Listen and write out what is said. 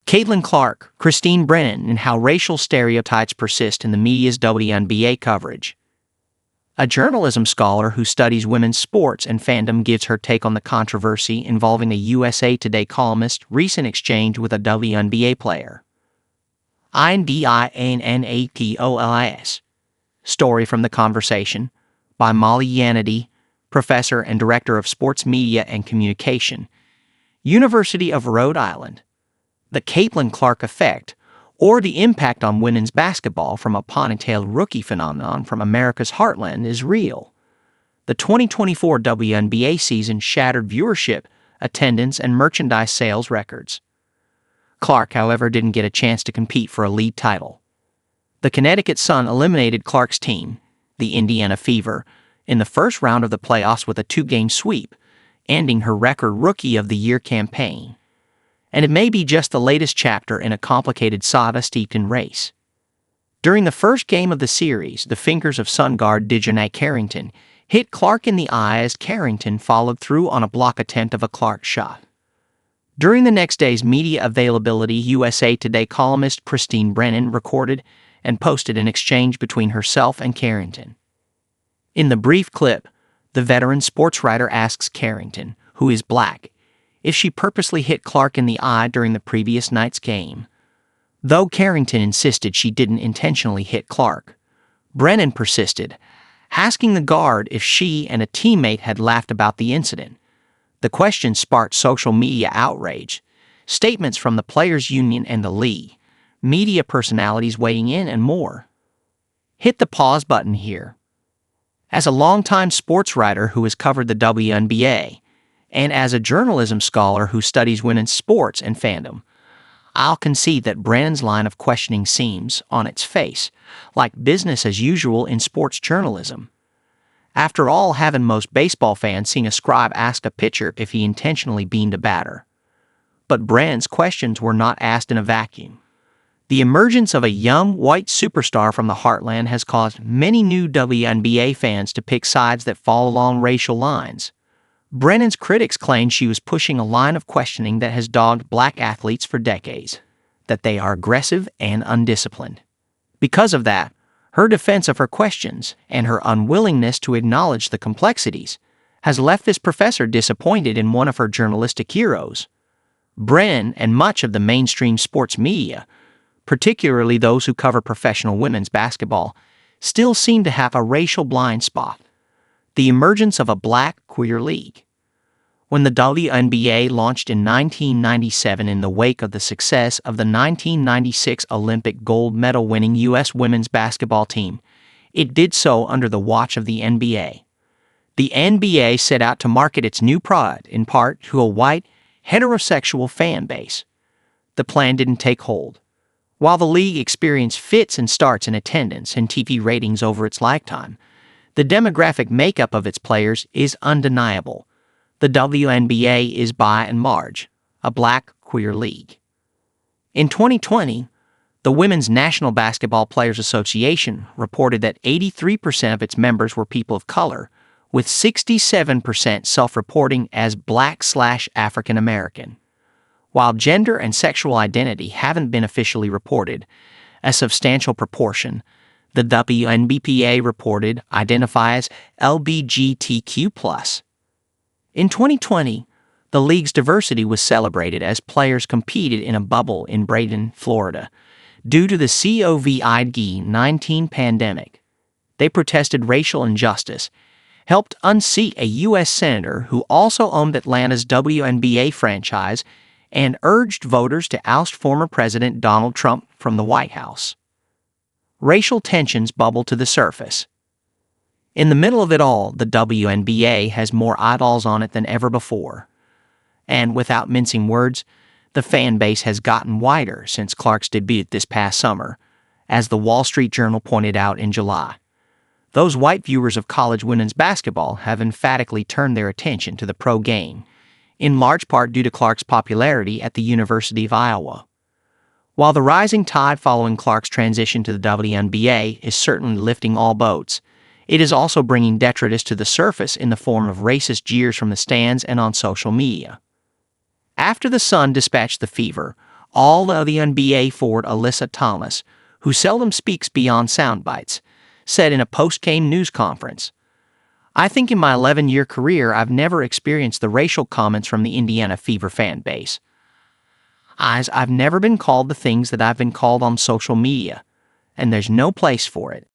Caitlin Clark, Christine Brennan, and how racial stereotypes persist in the media's WNBA coverage. A journalism scholar who studies women's sports and fandom gives her take on the controversy involving a USA Today columnist's recent exchange with a WNBA player. INDIANNAPOLIS. Story from the Conversation by Molly Yanity, Professor and Director of Sports Media and Communication, University of Rhode Island. The Caitlin Clark effect, or the impact on women's basketball from a ponytailed rookie phenomenon from America's heartland, is real. The 2024 WNBA season shattered viewership, attendance, and merchandise sales records. Clark, however, didn't get a chance to compete for a league title. The Connecticut Sun eliminated Clark's team, the Indiana Fever, in the first round of the playoffs with a 2-game sweep, ending her record Rookie of the Year campaign. And it may be just the latest chapter in a complicated saga steeped in race. During the first game of the series, the fingers of Sun guard Dejanay Carrington hit Clark in the eye as Carrington followed through on a block attempt of a Clark shot. During the next day's media availability, USA Today columnist Christine Brennan recorded and posted an exchange between herself and Carrington. In the brief clip, the veteran sports writer asks Carrington, who is black, if she purposely hit Clark in the eye during the previous night's game. Though Carrington insisted she didn't intentionally hit Clark, Brennan persisted, asking the guard if she and a teammate had laughed about the incident. The question sparked social media outrage, statements from the players' union and the league, media personalities weighing in, and more. Hit the pause button here. As a longtime sports writer who has covered the WNBA, and as a journalism scholar who studies women's sports and fandom, I'll concede that Brennan's line of questioning seems, on its face, like business as usual in sports journalism. After all, haven't most baseball fans seen a scribe ask a pitcher if he intentionally beaned a batter? But Brennan's questions were not asked in a vacuum. The emergence of a young, white superstar from the heartland has caused many new WNBA fans to pick sides that fall along racial lines. Brennan's critics claim she was pushing a line of questioning that has dogged black athletes for decades, that they are aggressive and undisciplined. Because of that, her defense of her questions and her unwillingness to acknowledge the complexities has left this professor disappointed in one of her journalistic heroes. Brennan and much of the mainstream sports media, particularly those who cover professional women's basketball, still seem to have a racial blind spot: the emergence of a black queer league. When the WNBA launched in 1997 in the wake of the success of the 1996 Olympic gold medal-winning U.S. women's basketball team, it did so under the watch of the NBA. The NBA set out to market its new product in part to a white, heterosexual fan base. The plan didn't take hold. While the league experienced fits and starts in attendance and TV ratings over its lifetime, the demographic makeup of its players is undeniable. The WNBA is by and large a black queer league. In 2020, the Women's National Basketball Players Association reported that 83% of its members were people of color, with 67% self-reporting as Black/African American. While gender and sexual identity haven't been officially reported, a substantial proportion, the WNBPA reported, identify as LGBTQ+. In 2020, the league's diversity was celebrated as players competed in a bubble in Brennan, Florida, due to the COVID-19 pandemic. They protested racial injustice, helped unseat a U.S. senator who also owned Atlanta's WNBA franchise, and urged voters to oust former President Donald Trump from the White House. Racial tensions bubbled to the surface. In the middle of it all, the WNBA has more eyeballs on it than ever before. And without mincing words, the fan base has gotten wider since Clark's debut this past summer, as the Wall Street Journal pointed out in July. Those white viewers of college women's basketball have emphatically turned their attention to the pro game, in large part due to Clark's popularity at the University of Iowa. While the rising tide following Clark's transition to the WNBA is certainly lifting all boats, it is also bringing detritus to the surface in the form of racist jeers from the stands and on social media. After the Sun dispatched the Fever, All-WNBA forward Alyssa Thomas, who seldom speaks beyond sound bites, said in a post-game news conference, "I think in my 11-year career I've never experienced the racial comments from the Indiana Fever fan base. I've never been called the things that I've been called on social media, and there's no place for it.